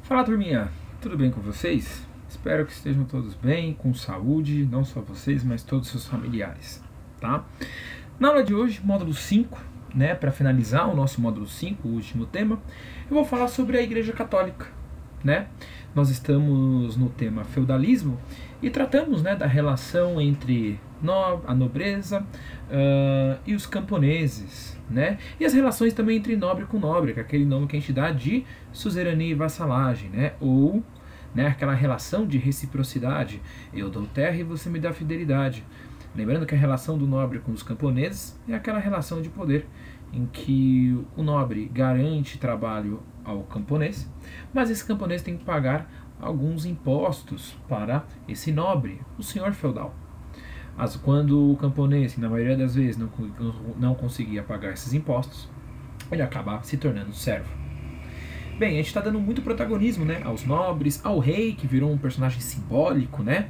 Fala, turminha, tudo bem com vocês? Espero que estejam todos bem, com saúde, não só vocês, mas todos os seus familiares, tá? Na aula de hoje, módulo 5, né, para finalizar o nosso módulo 5, o último tema, eu vou falar sobre a Igreja Católica, né? Nós estamos no tema feudalismo e tratamos, né, da relação entre a nobreza e os camponeses, né? E as relações também entre nobre com nobre, que é aquele nome que a gente dá de suzerania e vassalagem, né? Ou, né, aquela relação de reciprocidade, eu dou terra e você me dá fidelidade. Lembrando que a relação do nobre com os camponeses é aquela relação de poder em que o nobre garante trabalho ao camponês, mas esse camponês tem que pagar alguns impostos para esse nobre, o senhor feudal. Quando o camponês, na maioria das vezes, não conseguia pagar esses impostos, ele acaba se tornando servo. Bem, a gente está dando muito protagonismo, né, aos nobres, ao rei, que virou um personagem simbólico, né?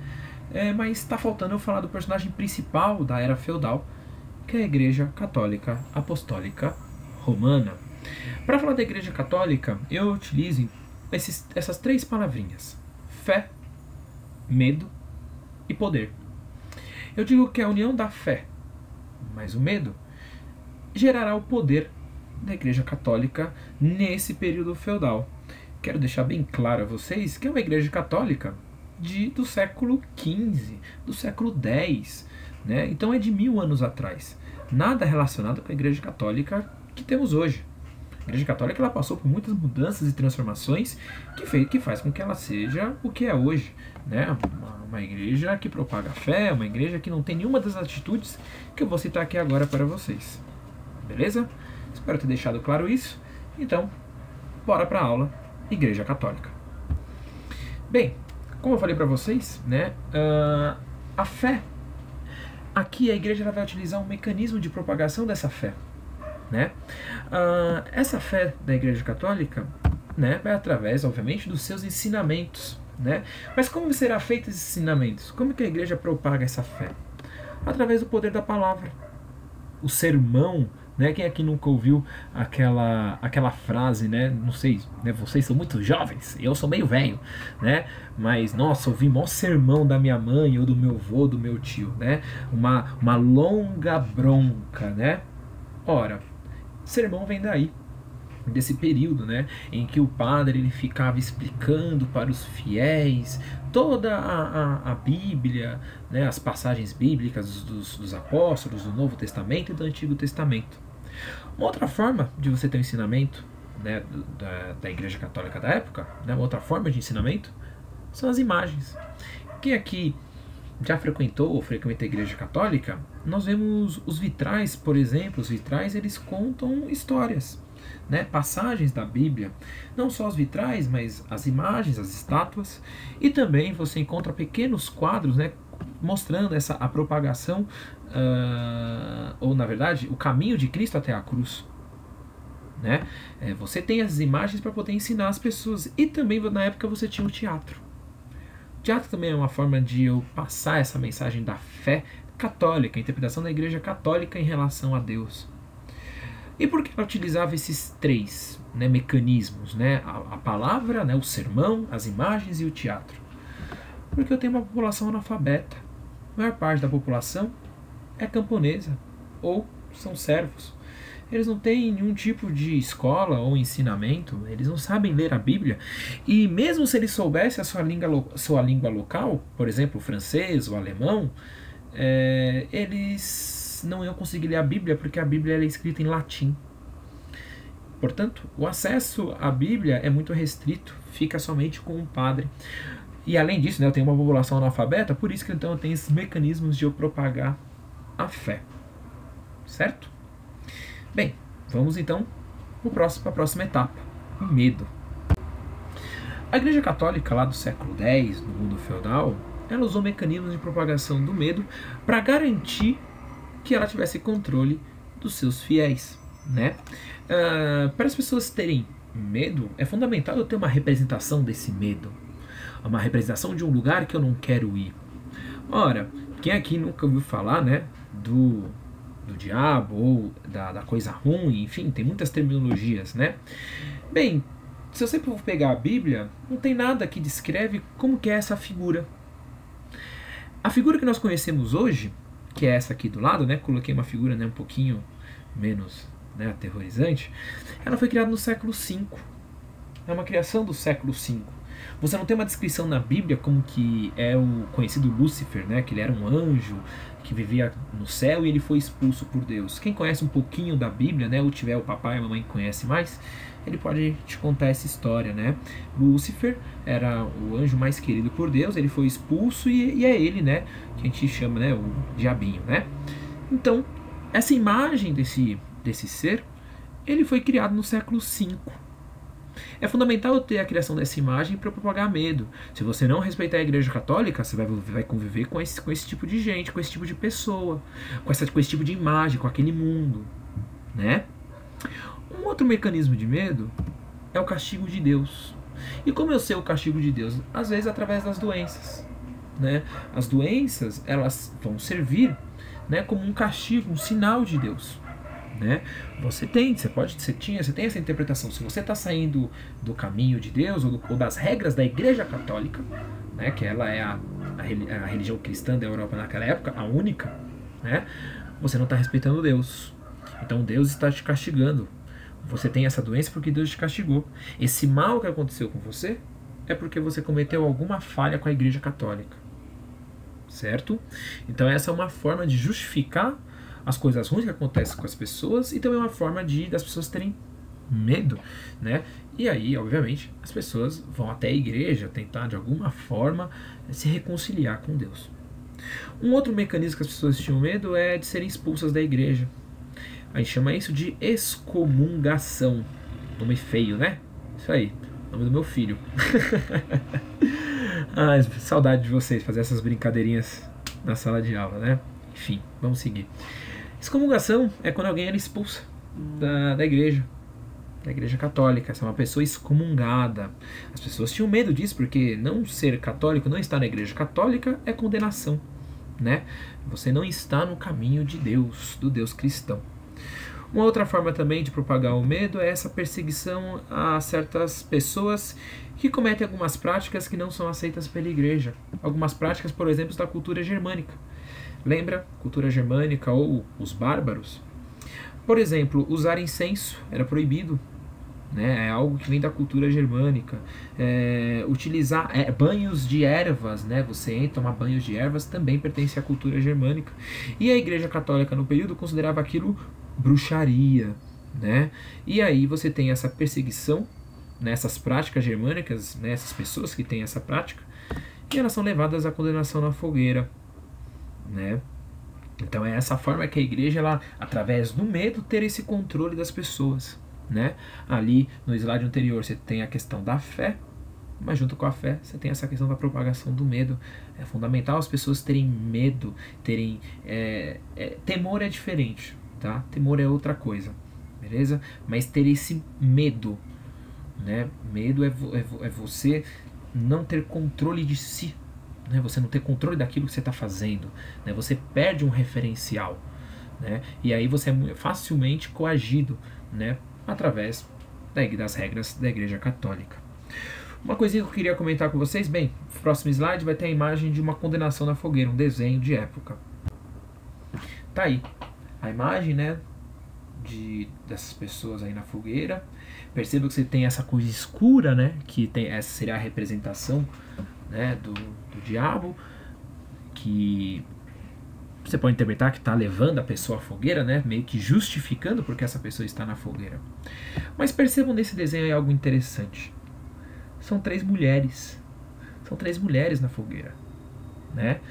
Mas está faltando eu falar do personagem principal da era feudal, que é a Igreja Católica Apostólica Romana. Para falar da Igreja Católica, eu utilizo essas três palavrinhas: fé, medo e poder. Eu digo que é a união da fé mais o medo gerará o poder da Igreja Católica nesse período feudal. Quero deixar bem claro a vocês que é uma Igreja Católica do século XV, do século X, né? Então é de 1000 anos atrás. Nada relacionado com a Igreja Católica que temos hoje. A Igreja Católica ela passou por muitas mudanças e transformações que faz com que ela seja o que é hoje, né? Uma igreja que propaga a fé, uma igreja que não tem nenhuma das atitudes que eu vou citar aqui agora para vocês. Beleza? Espero ter deixado claro isso. Então, bora para a aula Igreja Católica. Bem, como eu falei para vocês, né? A fé, aqui a igreja ela vai utilizar um mecanismo de propagação dessa fé, né? Essa fé da Igreja Católica, né, vai através, obviamente, dos seus ensinamentos, né? Mas como será feito esses ensinamentos? Como que a igreja propaga essa fé? Através do poder da palavra. O sermão, né? Quem aqui nunca ouviu aquela frase, né? Não sei, né? Vocês são muito jovens, eu sou meio velho, né? Mas, nossa, ouvi o maior sermão da minha mãe ou do meu avô, do meu tio, né? Uma longa bronca, né? Ora, sermão vem daí, desse período, né, em que o padre ele ficava explicando para os fiéis toda a Bíblia, né, as passagens bíblicas dos apóstolos, do Novo Testamento e do Antigo Testamento. Uma outra forma de você ter um ensinamento, né, da Igreja Católica da época, né, uma outra forma de ensinamento, são as imagens. Quem aqui já frequentou ou frequenta a Igreja Católica, nós vemos os vitrais, por exemplo. Os vitrais eles contam histórias, né, passagens da Bíblia, não só os vitrais, mas as imagens, as estátuas, e também você encontra pequenos quadros, né, mostrando a propagação, ou na verdade, o caminho de Cristo até a cruz. Né? Você tem as imagens para poder ensinar as pessoas, e também na época você tinha o teatro. O teatro também é uma forma de eu passar essa mensagem da fé católica, a interpretação da Igreja Católica em relação a Deus. E por que ela utilizava esses três, né, mecanismos, né? A palavra, né, o sermão, as imagens e o teatro? Porque eu tenho uma população analfabeta. A maior parte da população é camponesa ou são servos. Eles não têm nenhum tipo de escola ou ensinamento, eles não sabem ler a Bíblia. E mesmo se eles soubessem a sua língua local, por exemplo, o francês, o alemão, eles não iam conseguir ler a Bíblia, porque a Bíblia é escrita em latim. Portanto, o acesso à Bíblia é muito restrito, fica somente com o padre. E além disso, né, eu tenho uma população analfabeta, por isso que então eu tenho esses mecanismos de eu propagar a fé. Certo? Bem, vamos então para a próxima etapa, o medo. A Igreja Católica lá do século X, no mundo feudal, ela usou mecanismos de propagação do medo para garantir que ela tivesse controle dos seus fiéis, né? Para as pessoas terem medo, é fundamental eu ter uma representação desse medo, uma representação de um lugar que eu não quero ir. Ora, quem aqui nunca ouviu falar, né, do diabo ou da coisa ruim, enfim, tem muitas terminologias, né? Bem, se você for pegar a Bíblia, não tem nada que descreve como que é essa figura. A figura que nós conhecemos hoje, que é essa aqui do lado, né? Coloquei uma figura, né, um pouquinho menos, né, aterrorizante. Ela foi criada no século V. É uma criação do século V. Você não tem uma descrição na Bíblia como que é o conhecido Lúcifer, né? Que ele era um anjo que vivia no céu e ele foi expulso por Deus. Quem conhece um pouquinho da Bíblia, né? Ou tiver o papai e a mamãe que conhece mais, ele pode te contar essa história, né? Lúcifer era o anjo mais querido por Deus, ele foi expulso e é ele, né? Que a gente chama, né? O diabinho, né? Então, essa imagem desse ser, ele foi criado no século V. É fundamental ter a criação dessa imagem para propagar medo. Se você não respeitar a Igreja Católica, você vai conviver com esse tipo de gente, com esse tipo de pessoa, com esse tipo de imagem, com aquele mundo, né? Um outro mecanismo de medo é o castigo de Deus. E como eu sei o castigo de Deus? Às vezes através das doenças, né? As doenças, elas vão servir, né, como um castigo, um sinal de Deus. Né? Você tem essa interpretação. Se você está saindo do caminho de Deus ou das regras da Igreja Católica, né, que ela é a religião cristã da Europa naquela época, a única, né, você não está respeitando Deus. Então Deus está te castigando. Você tem essa doença porque Deus te castigou. Esse mal que aconteceu com você é porque você cometeu alguma falha com a Igreja Católica, certo? Então essa é uma forma de justificar as coisas ruins que acontecem com as pessoas e também uma forma das pessoas terem medo, né? E aí, obviamente, as pessoas vão até a igreja tentar de alguma forma se reconciliar com Deus. Um outro mecanismo que as pessoas tinham medo é de serem expulsas da igreja. A gente chama isso de excomungação. Nome feio, né? Isso aí, nome do meu filho. Ai, saudade de vocês fazer essas brincadeirinhas na sala de aula, né? Enfim, vamos seguir. Excomungação é quando alguém era expulsa da igreja católica. Essa é uma pessoa excomungada. As pessoas tinham medo disso porque não ser católico, não estar na igreja católica é condenação, né? Você não está no caminho de Deus, do Deus cristão. Uma outra forma também de propagar o medo é essa perseguição a certas pessoas que cometem algumas práticas que não são aceitas pela igreja. Algumas práticas, por exemplo, da cultura germânica. Lembra? Cultura germânica ou os bárbaros? Por exemplo, usar incenso era proibido, né? É algo que vem da cultura germânica. Utilizar banhos de ervas, né? Você tomar banhos de ervas também pertence à cultura germânica. E a Igreja Católica no período considerava aquilo bruxaria, né? E aí você tem essa perseguição nessas práticas germânicas, né? Essas pessoas que têm essa prática, e elas são levadas à condenação na fogueira, né? Então é essa forma que a igreja, ela, através do medo, ter esse controle das pessoas, né? Ali no slide anterior você tem a questão da fé, mas junto com a fé você tem essa questão da propagação do medo. É fundamental as pessoas terem medo, temor é diferente, tá? Temor é outra coisa, beleza? Mas ter esse medo, né? Medo é você não ter controle de si, né? Você não ter controle daquilo que você está fazendo, né? Você perde um referencial, né? E aí você é facilmente coagido, né? Através das regras da Igreja Católica. Uma coisinha que eu queria comentar com vocês, bem, no próximo slide vai ter a imagem de uma condenação na fogueira, um desenho de época. Tá aí a imagem, né, dessas pessoas aí na fogueira. Perceba que você tem essa coisa escura, né, essa seria a representação, né, do diabo, que você pode interpretar que está levando a pessoa à fogueira, né, meio que justificando porque essa pessoa está na fogueira. Mas percebam nesse desenho aí algo interessante. São três mulheres na fogueira, né?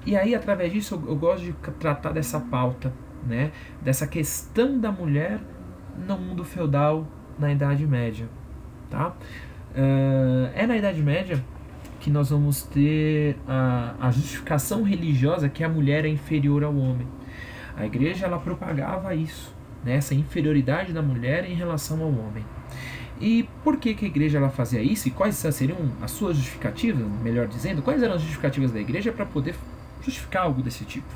E aí, através disso, eu gosto de tratar dessa pauta, né? Dessa questão da mulher no mundo feudal, na Idade Média, tá? É na Idade Média que nós vamos ter a justificação religiosa que a mulher é inferior ao homem. A igreja, ela propagava isso, né? Essa inferioridade da mulher em relação ao homem. E por que a igreja ela fazia isso? E quais seriam as suas justificativas, melhor dizendo, quais eram as justificativas da igreja para poder justificar algo desse tipo?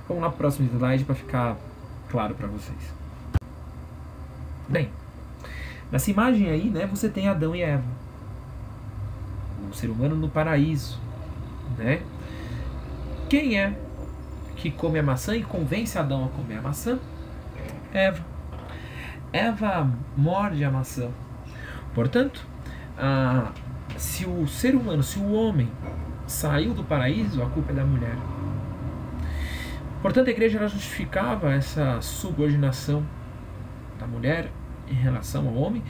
Vamos lá para o próximo slide para ficar claro para vocês. Bem, Nessa imagem aí, né, você tem Adão e Eva, o ser humano no paraíso, né? Quem é que come a maçã e convence Adão a comer a maçã? Eva. Eva morde a maçã. Portanto, se o ser humano, se o homem saiu do paraíso, a culpa é da mulher. Portanto, a igreja ela justificava essa subordinação da mulher em relação ao homem,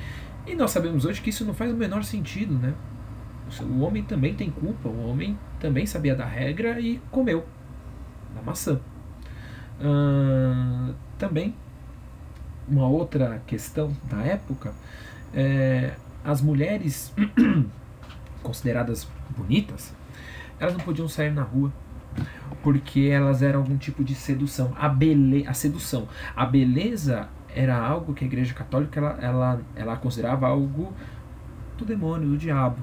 e nós sabemos hoje que isso não faz o menor sentido, né? O homem também tem culpa, o homem também sabia da regra e comeu da maçã. Também, uma outra questão da época, as mulheres consideradas bonitas, elas não podiam sair na rua, porque elas eram algum tipo de sedução. A sedução. A beleza era algo que a Igreja Católica ela considerava algo do demônio, do diabo,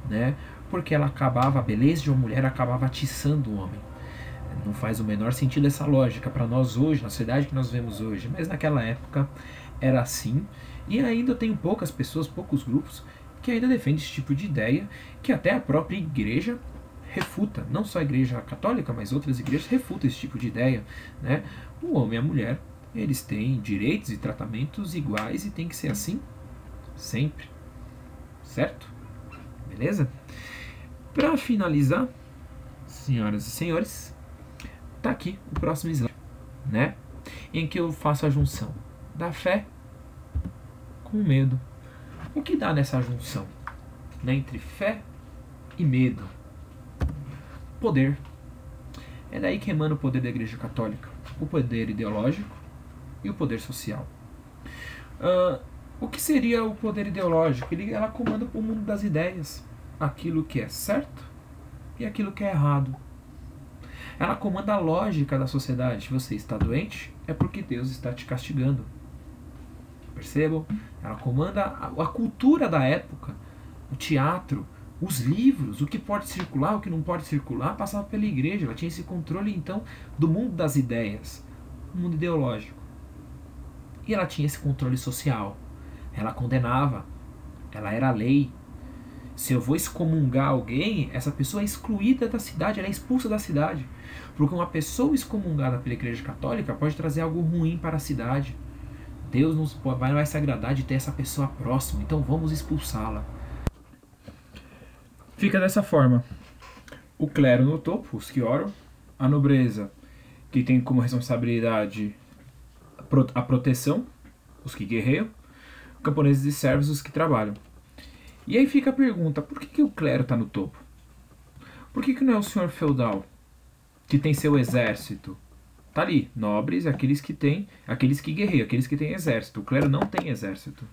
né? Porque ela acabava, a beleza de uma mulher acabava atiçando o homem. Não faz o menor sentido essa lógica para nós hoje, na sociedade que nós vemos hoje, mas naquela época era assim, e ainda tem poucas pessoas, poucos grupos que ainda defendem esse tipo de ideia, que até a própria igreja refuta, não só a igreja católica, mas outras igrejas refutam esse tipo de ideia, né? O homem e a mulher, eles têm direitos e tratamentos iguais e tem que ser assim sempre, certo? Beleza? Para finalizar, senhoras e senhores, tá aqui o próximo slide, né? Em que eu faço a junção da fé com o medo. O que dá nessa junção, né, entre fé e medo? Poder. É daí que emana o poder da Igreja Católica. O poder ideológico e o poder social. O que seria o poder ideológico? Ela comanda o mundo das ideias. Aquilo que é certo e aquilo que é errado. Ela comanda a lógica da sociedade. Se você está doente, é porque Deus está te castigando. Percebam? Ela comanda a cultura da época, o teatro, os livros, o que pode circular, o que não pode circular, passava pela igreja. Ela tinha esse controle, então, do mundo das ideias, o mundo ideológico. E ela tinha esse controle social. Ela condenava, ela era a lei. Se eu vou excomungar alguém, essa pessoa é excluída da cidade, ela é expulsa da cidade. Porque uma pessoa excomungada pela Igreja Católica pode trazer algo ruim para a cidade. Deus não vai se agradar de ter essa pessoa próxima, então vamos expulsá-la. Fica dessa forma. O clero no topo, os que oram, a nobreza, que tem como responsabilidade a proteção, os que guerreiam, camponeses e servos, os que trabalham. E aí fica a pergunta, por que o clero está no topo? Por que não é o senhor feudal, que tem seu exército? Tá ali, nobres, aqueles que guerreiam, aqueles que têm exército. O clero não tem exército.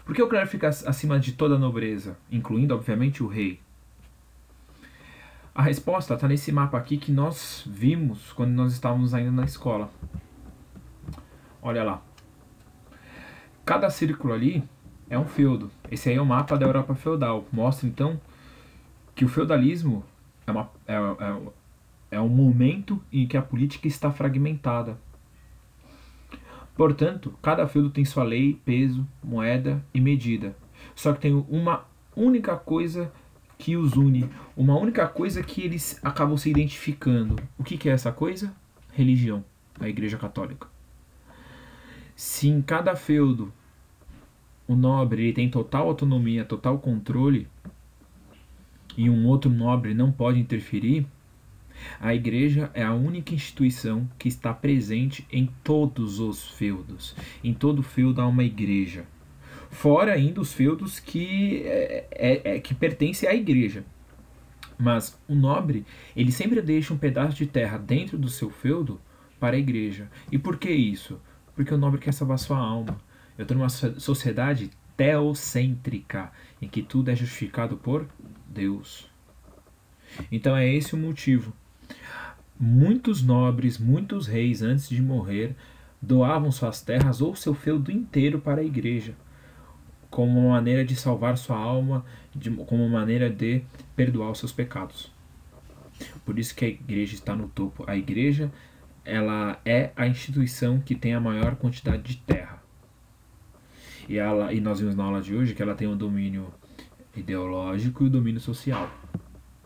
Por que o clero fica acima de toda a nobreza, incluindo, obviamente, o rei? A resposta está nesse mapa aqui que nós vimos quando nós estávamos ainda na escola. Olha lá. Cada círculo ali é um feudo. Esse aí é o mapa da Europa feudal. Mostra, então, que o feudalismo é um momento em que a política está fragmentada. Portanto, cada feudo tem sua lei, peso, moeda e medida. Só que tem uma única coisa que os une, uma única coisa que eles acabam se identificando. O que é essa coisa? Religião, a Igreja Católica. Se em cada feudo o nobre ele tem total autonomia, total controle, e um outro nobre não pode interferir, a igreja é a única instituição que está presente em todos os feudos. Em todo feudo há uma igreja. Fora ainda os feudos que pertencem à igreja. Mas o nobre, ele sempre deixa um pedaço de terra dentro do seu feudo para a igreja. E por que isso? Porque o nobre quer salvar sua alma. Eu estou numa sociedade teocêntrica, em que tudo é justificado por Deus. Então é esse o motivo. Muitos nobres, muitos reis, antes de morrer, doavam suas terras ou seu feudo inteiro para a igreja, como uma maneira de salvar sua alma, como uma maneira de perdoar os seus pecados. Por isso que a igreja está no topo. A igreja, ela é a instituição que tem a maior quantidade de terra. E nós vimos na aula de hoje que ela tem o domínio ideológico e o domínio social.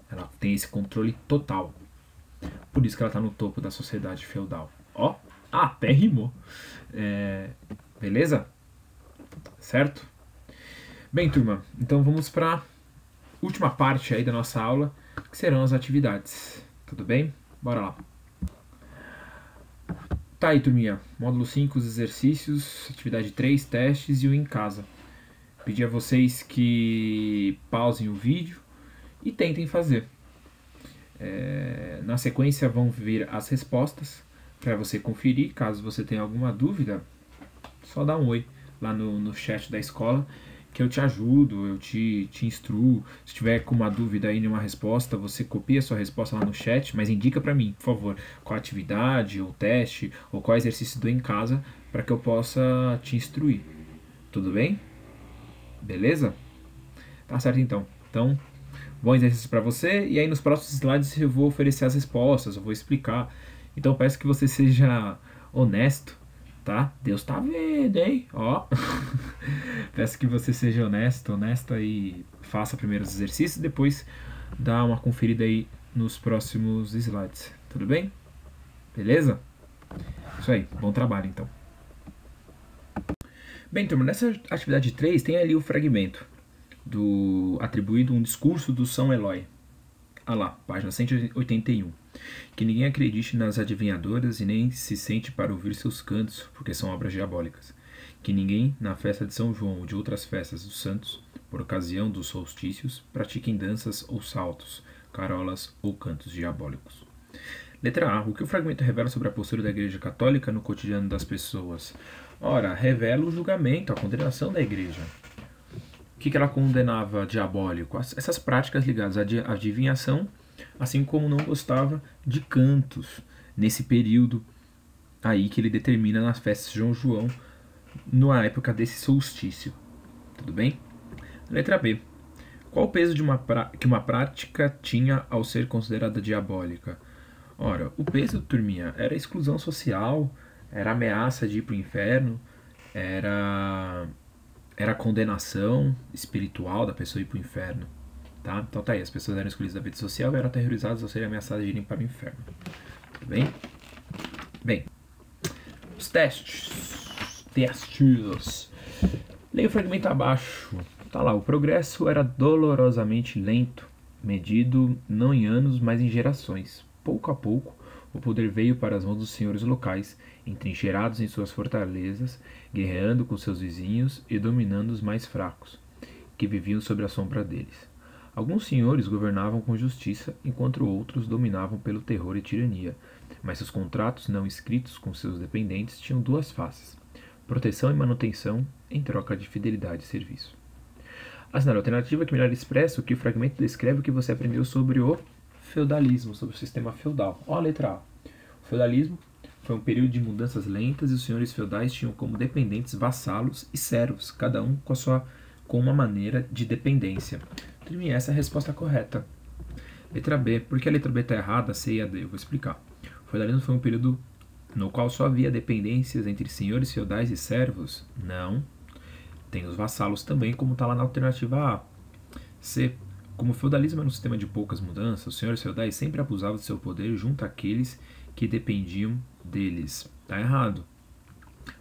Ela tem esse controle total. Por isso que ela está no topo da sociedade feudal. Ó, até rimou. Beleza? Certo? Bem, turma, então vamos para a última parte aí da nossa aula, que serão as atividades. Tudo bem? Bora lá. Tá aí, turminha. Módulo 5, os exercícios, atividade 3, testes e o em casa. Pedir a vocês que pausem o vídeo e tentem fazer. Na sequência vão vir as respostas para você conferir. Caso você tenha alguma dúvida, só dá um oi lá no chat da escola que eu te ajudo, eu te instruo. Se tiver com uma dúvida aí em uma resposta, você copia a sua resposta lá no chat, mas indica para mim, por favor, qual atividade, ou teste, ou qual exercício do em casa, para que eu possa te instruir. Tudo bem? Beleza? Tá certo então. Então, bom exercício para você, e aí nos próximos slides eu vou oferecer as respostas, eu vou explicar. Então peço que você seja honesto, tá? Deus tá vendo, hein? Ó. Peço que você seja honesta e faça primeiro os exercícios e depois dá uma conferida aí nos próximos slides. Tudo bem? Beleza? Isso aí, bom trabalho então. Bem, turma, nessa atividade 3 tem ali o fragmento atribuído um discurso do São Eloy. Ah lá, página 181. Que ninguém acredite nas adivinhadoras e nem se sente para ouvir seus cantos, porque são obras diabólicas. Que ninguém, na festa de São João ou de outras festas dos santos, por ocasião dos solstícios, pratiquem danças ou saltos, carolas ou cantos diabólicos. Letra A. O que o fragmento revela sobre a postura da Igreja Católica no cotidiano das pessoas? Ora, revela o julgamento, a condenação da Igreja. O que ela condenava diabólico? Essas práticas ligadas à adivinhação, assim como não gostava de cantos, nesse período aí que ele determina nas festas de São João, na época desse solstício. Tudo bem? Letra B. Qual o peso que uma prática tinha ao ser considerada diabólica? Ora, o peso, turminha, era exclusão social, era ameaça de ir para o inferno, era condenação espiritual da pessoa ir para o inferno. Tá? Então tá aí, as pessoas eram excluídas da vida social e eram aterrorizadas ao serem ameaçadas de irem para o inferno. Tudo bem? Bem, os testes. Leia o fragmento abaixo. Tá lá, o progresso era dolorosamente lento, medido não em anos, mas em gerações. Pouco a pouco, o poder veio para as mãos dos senhores locais, entrincheirados em suas fortalezas, guerreando com seus vizinhos e dominando os mais fracos, que viviam sob a sombra deles. Alguns senhores governavam com justiça, enquanto outros dominavam pelo terror e tirania, mas seus contratos não escritos com seus dependentes tinham duas faces: proteção e manutenção em troca de fidelidade e serviço. Assinale a alternativa que melhor expressa o que o fragmento descreve o que você aprendeu sobre o feudalismo, sobre o sistema feudal. Ó a letra A. O feudalismo foi um período de mudanças lentas e os senhores feudais tinham como dependentes vassalos e servos, cada um com uma maneira de dependência. E essa é a resposta correta. Letra B. Por que a letra B está errada? C e a D. Eu vou explicar. O feudalismo foi um período no qual só havia dependências entre senhores feudais e servos? Não. Tem os vassalos também, como está lá na alternativa A. C. Como o feudalismo era um sistema de poucas mudanças, os senhores feudais sempre abusavam de seu poder junto àqueles que dependiam deles. Está errado.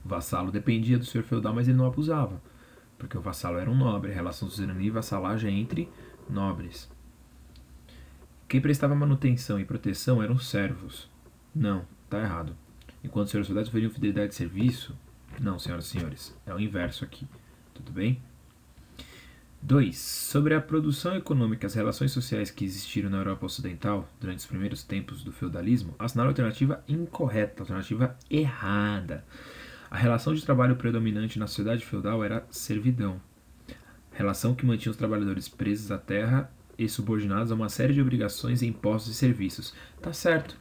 O vassalo dependia do senhor feudal, mas ele não abusava, porque o vassalo era um nobre, a relação de suzerania e vassalagem entre nobres. Quem prestava manutenção e proteção eram os servos. Não, está errado. Enquanto os senhores feudais oferiam fidelidade de serviço? Não, senhoras e senhores, é o inverso aqui. Tudo bem? 2. Sobre a produção econômica e as relações sociais que existiram na Europa Ocidental durante os primeiros tempos do feudalismo, assinale a alternativa incorreta, a alternativa errada. A relação de trabalho predominante na sociedade feudal era servidão, relação que mantinha os trabalhadores presos à terra e subordinados a uma série de obrigações, impostos e serviços. Tá certo.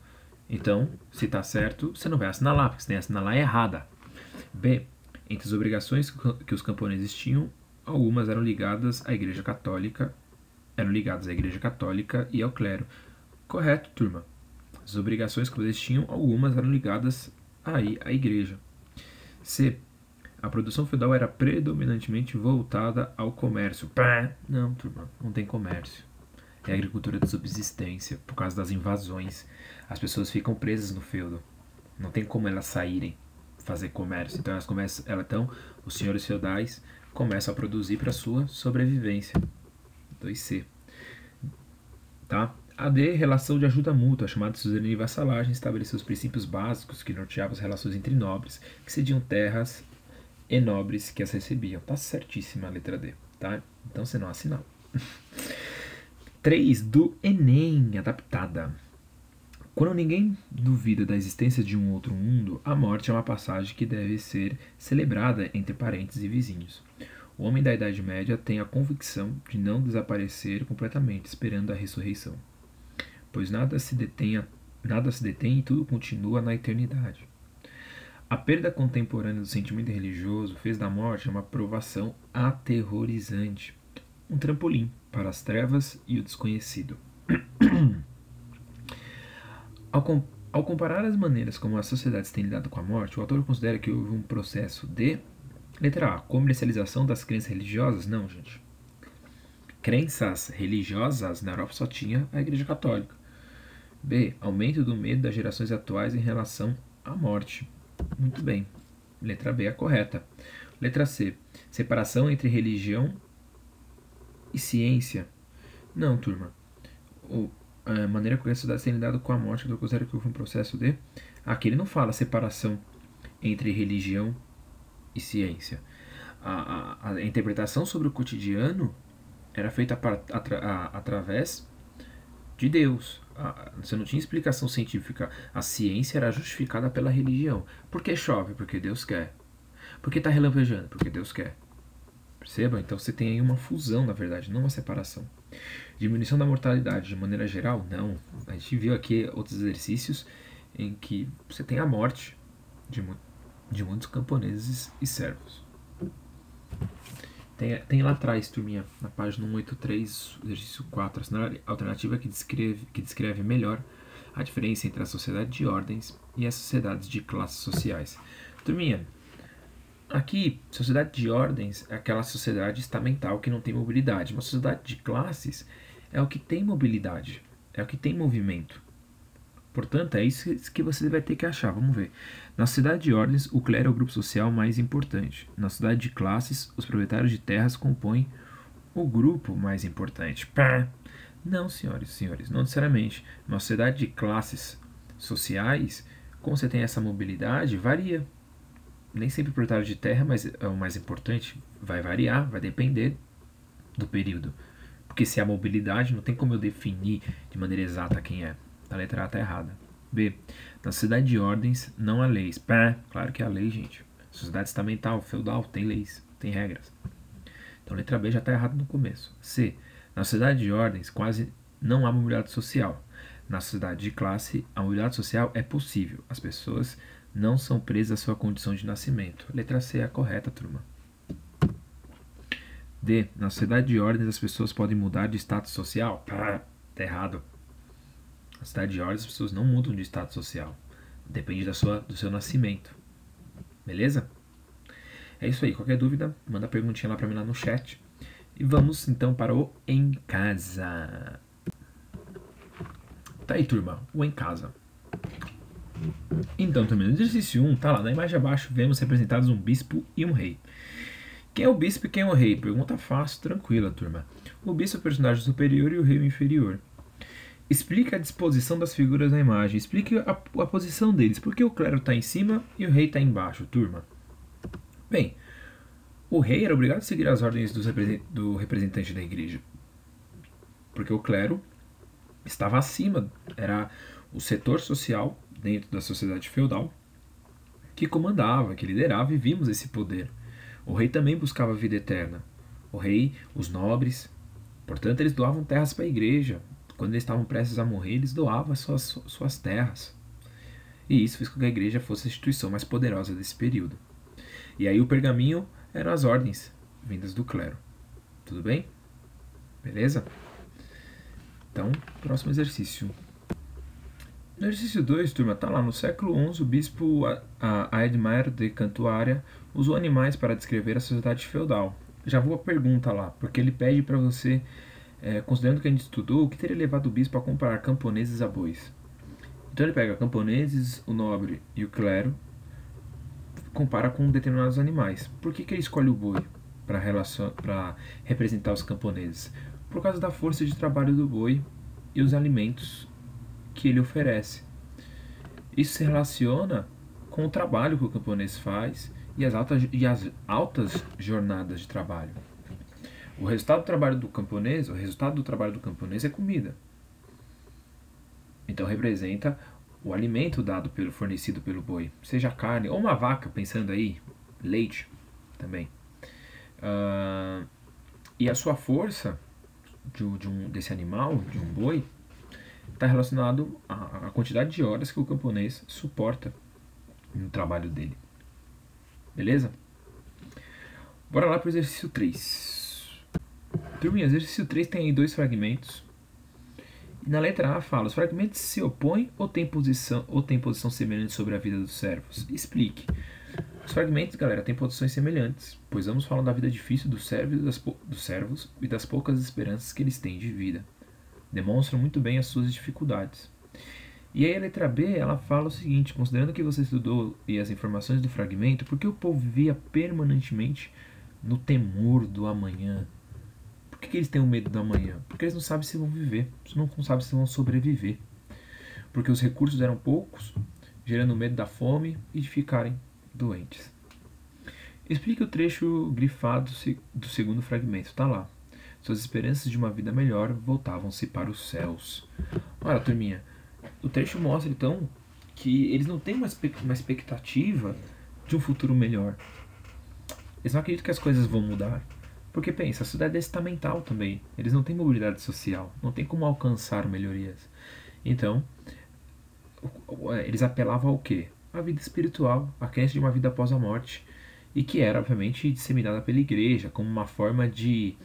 Então, se tá certo, você não vai assinalar, porque você tem que assinalar errada. B. Entre as obrigações que os camponeses tinham, algumas eram ligadas à Igreja Católica, e ao clero. Correto, turma. As obrigações que eles tinham, algumas eram ligadas à Igreja. C. A produção feudal era predominantemente voltada ao comércio. Pá! Não, turma, não tem comércio. É agricultura de subsistência, por causa das invasões. As pessoas ficam presas no feudo. Não tem como elas saírem, fazer comércio. Então, então os senhores feudais começam a produzir para sua sobrevivência. 2C. Tá? AD, relação de ajuda mútua, chamada de suzerania e vassalagem, estabeleceu os princípios básicos que norteavam as relações entre nobres, que cediam terras e nobres que as recebiam. Tá certíssima a letra D, tá? Então você não assinal. 3 do Enem, adaptada. Quando ninguém duvida da existência de um outro mundo, a morte é uma passagem que deve ser celebrada entre parentes e vizinhos. O homem da Idade Média tem a convicção de não desaparecer completamente, esperando a ressurreição, pois nada se detém e tudo continua na eternidade. A perda contemporânea do sentimento religioso fez da morte uma provação aterrorizante, um trampolim para as trevas e o desconhecido. Ao comparar as maneiras como as sociedades têm lidado com a morte, o autor considera que houve um processo de... Letra A. Comercialização das crenças religiosas? Não, gente. Crenças religiosas na Europa só tinha a Igreja Católica. B. Aumento do medo das gerações atuais em relação à morte. Muito bem. Letra B é a correta. Letra C. Separação entre religião e ciência? Não, turma. A maneira como a sociedade tem lidado com a morte, eu considero que houve um processo de... Aqui ele não fala separação entre religião e ciência. A interpretação sobre o cotidiano era feita através de Deus. Você não tinha explicação científica. A ciência era justificada pela religião. Por que chove? Porque Deus quer. Por que está relampejando? Porque Deus quer. Perceba? Então você tem aí uma fusão, na verdade, não uma separação. Diminuição da mortalidade de maneira geral? Não. A gente viu aqui outros exercícios em que você tem a morte de muitos camponeses e servos. Tem lá atrás, turminha, na página 183, exercício 4, a alternativa que descreve melhor a diferença entre a sociedade de ordens e as sociedades de classes sociais. Turminha, aqui, sociedade de ordens é aquela sociedade estamental que não tem mobilidade. Uma sociedade de classes é o que tem mobilidade, é o que tem movimento. Portanto, é isso que você vai ter que achar. Vamos ver. Na sociedade de ordens, o clero é o grupo social mais importante. Na sociedade de classes, os proprietários de terras compõem o grupo mais importante. Pá! Não, senhores e senhores, não necessariamente. Na sociedade de classes sociais, como você tem essa mobilidade, varia. Nem sempre o proprietário de terra é o mais importante. Vai variar, vai depender do período. Porque se há mobilidade, não tem como eu definir de maneira exata quem é. A letra A está errada. B. Na sociedade de ordens, não há leis. Pá, claro que há lei, gente. Sociedade estamental, feudal, tem leis, tem regras. Então a letra B já está errada no começo. C. Na sociedade de ordens, quase não há mobilidade social. Na sociedade de classe, a mobilidade social é possível. As pessoas não são presas à sua condição de nascimento. Letra C é a correta, turma. D. Na sociedade de ordens, as pessoas podem mudar de status social. Pá, tá errado. Na sociedade de ordens, as pessoas não mudam de status social. Depende do seu nascimento. Beleza? É isso aí. Qualquer dúvida, manda a perguntinha lá pra mim lá no chat. E vamos então para o Em Casa. Tá aí, turma. O Em Casa. Então, também no exercício 1, tá lá, na imagem abaixo, vemos representados um bispo e um rei. Quem é o bispo e quem é o rei? Pergunta fácil, tranquila, turma. O bispo é o personagem superior e o rei o inferior. Explica a disposição das figuras na imagem. Explique a posição deles. Por que o clero está em cima e o rei está embaixo, turma? Bem, o rei era obrigado a seguir as ordens do representante da igreja. Porque o clero estava acima. Era o setor social dentro da sociedade feudal que comandava, que liderava, e vimos esse poder. O rei também buscava a vida eterna. O rei, os nobres, portanto, eles doavam terras para a igreja. Quando eles estavam prestes a morrer, eles doavam suas terras. E isso fez com que a igreja fosse a instituição mais poderosa desse período. E aí o pergaminho eram as ordens vindas do clero. Tudo bem? Beleza? Então, próximo exercício. No exercício 2, turma, tá lá. No século XI, o bispo Aedmar de Cantuária usou animais para descrever a sociedade feudal. Já vou a pergunta lá, porque ele pede para você, considerando que a gente estudou, o que teria levado o bispo a comparar camponeses a bois. Então ele pega camponeses, o nobre e o clero, compara com determinados animais. Por que ele escolhe o boi para representar os camponeses? Por causa da força de trabalho do boi e os alimentos que ele oferece. Isso se relaciona com o trabalho que o camponês faz e as altas jornadas de trabalho. O resultado do trabalho do camponês é comida. Então representa o alimento fornecido pelo boi, seja carne ou uma vaca, pensando aí, leite também. E a sua força desse animal, de um boi, está relacionado à quantidade de horas que o camponês suporta no trabalho dele. Beleza? Bora lá para o exercício 3. Turminha, o exercício 3 tem aí 2 fragmentos. E na letra A fala: os fragmentos se opõem ou têm posição semelhante sobre a vida dos servos? Explique. Os fragmentos, galera, têm posições semelhantes, pois vamos falar da vida difícil dos servos e das poucas esperanças que eles têm de vida. Demonstram muito bem as suas dificuldades. E aí a letra B, ela fala o seguinte: considerando que você estudou e as informações do fragmento, por que o povo vivia permanentemente no temor do amanhã? Por que eles têm o medo do amanhã? Porque eles não sabem se vão viver, não sabem se vão sobreviver. Porque os recursos eram poucos, gerando medo da fome e de ficarem doentes. Explique o trecho grifado do segundo fragmento, está lá. Suas esperanças de uma vida melhor voltavam-se para os céus. Olha, turminha, o trecho mostra então que eles não têm uma expectativa de um futuro melhor. Eles não acreditam que as coisas vão mudar. Porque pensa, a sociedade é estamental também. Eles não têm mobilidade social, não tem como alcançar melhorias. Então, eles apelavam ao quê? A vida espiritual, a crença de uma vida após a morte, e que era, obviamente, disseminada pela igreja como uma forma de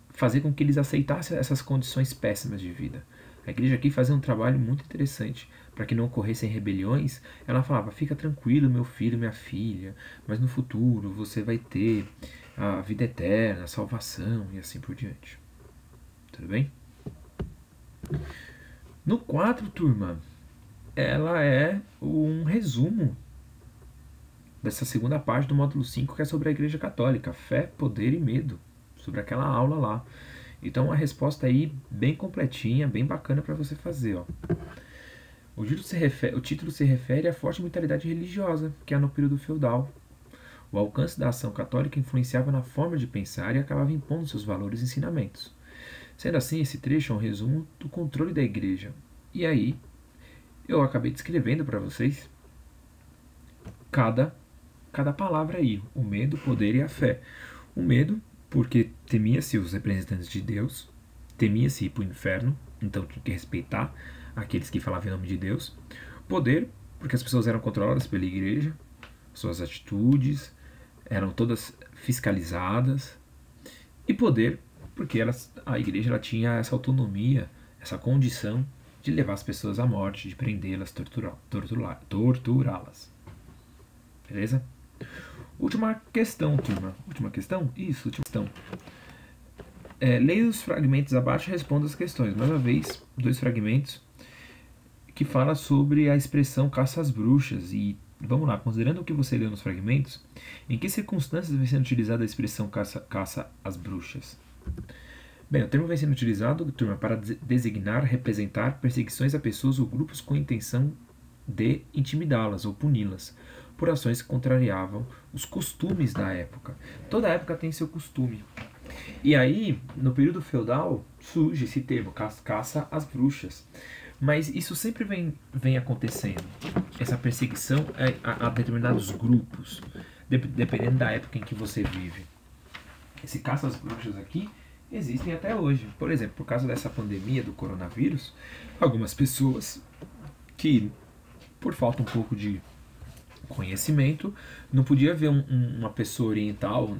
fazer com que eles aceitassem essas condições péssimas de vida. A igreja aqui fazia um trabalho muito interessante para que não ocorressem rebeliões. Ela falava: fica tranquilo, meu filho, minha filha, mas no futuro você vai ter a vida eterna, a salvação e assim por diante. Tudo bem? No 4, turma, ela é um resumo dessa segunda parte do módulo 5, que é sobre a Igreja Católica: fé, poder e medo, sobre aquela aula lá. Então a resposta aí bem completinha, bem bacana para você fazer, ó. O título se refere à forte mentalidade religiosa que há no período feudal. O alcance da ação católica influenciava na forma de pensar e acabava impondo seus valores e ensinamentos. Sendo assim, esse trecho é um resumo do controle da igreja. E aí, eu acabei descrevendo para vocês cada palavra aí: o medo, o poder e a fé. O medo, porque temia-se os representantes de Deus, temia-se ir para o inferno, então tinha que respeitar aqueles que falavam em nome de Deus. Poder, porque as pessoas eram controladas pela igreja, suas atitudes eram todas fiscalizadas. E poder, porque a igreja ela tinha essa autonomia, essa condição de levar as pessoas à morte, de prendê-las, torturá-las. Beleza? Última questão, turma. Última questão? Isso, última questão. Leia os fragmentos abaixo e responda as questões. Mais uma vez, 2 fragmentos que fala sobre a expressão caça às bruxas. E vamos lá, considerando o que você leu nos fragmentos, em que circunstâncias vem sendo utilizada a expressão caça às bruxas? Bem, o termo vem sendo utilizado, turma, para designar, representar perseguições a pessoas ou grupos com a intenção de intimidá-las ou puni-las por ações que contrariavam os costumes da época. Toda época tem seu costume. E aí, no período feudal, surge esse termo, caça às bruxas. Mas isso sempre vem acontecendo, essa perseguição a determinados grupos, dependendo da época em que você vive. Esse caça às bruxas aqui existem até hoje. Por exemplo, por causa dessa pandemia do coronavírus, algumas pessoas que, por falta um pouco de conhecimento, não podia ver uma pessoa oriental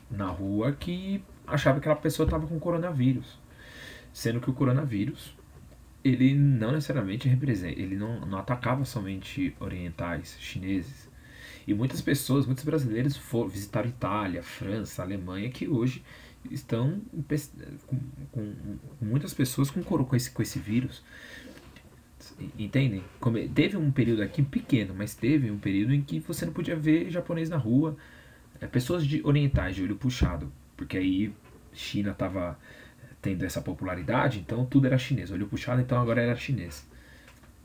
na rua que achava que aquela pessoa estava com coronavírus, sendo que o coronavírus ele não necessariamente representa, ele não atacava somente orientais, chineses. E muitas pessoas, muitos brasileiros visitaram Itália, França, Alemanha, que hoje estão com, com muitas pessoas com esse vírus. Entendem? Teve um período aqui pequeno, mas teve um período em que você não podia ver japonês na rua, pessoas orientais de olho puxado, porque aí China estava tendo essa popularidade, então tudo era chinês, olho puxado, então agora era chinês,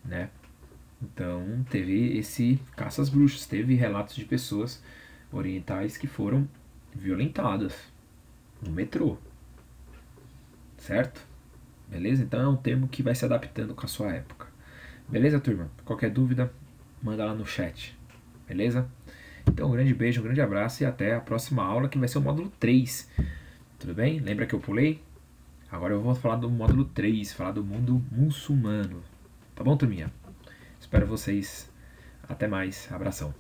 né? Então teve esse caça às bruxas, teve relatos de pessoas orientais que foram violentadas no metrô, certo? Beleza? Então é um termo que vai se adaptando com a sua época. Beleza, turma? Qualquer dúvida, manda lá no chat. Beleza? Então um grande beijo, um grande abraço e até a próxima aula, que vai ser o módulo 3. Tudo bem? Lembra que eu pulei? Agora eu vou falar do módulo 3, falar do mundo muçulmano. Tá bom, turminha? Espero vocês. Até mais. Abração.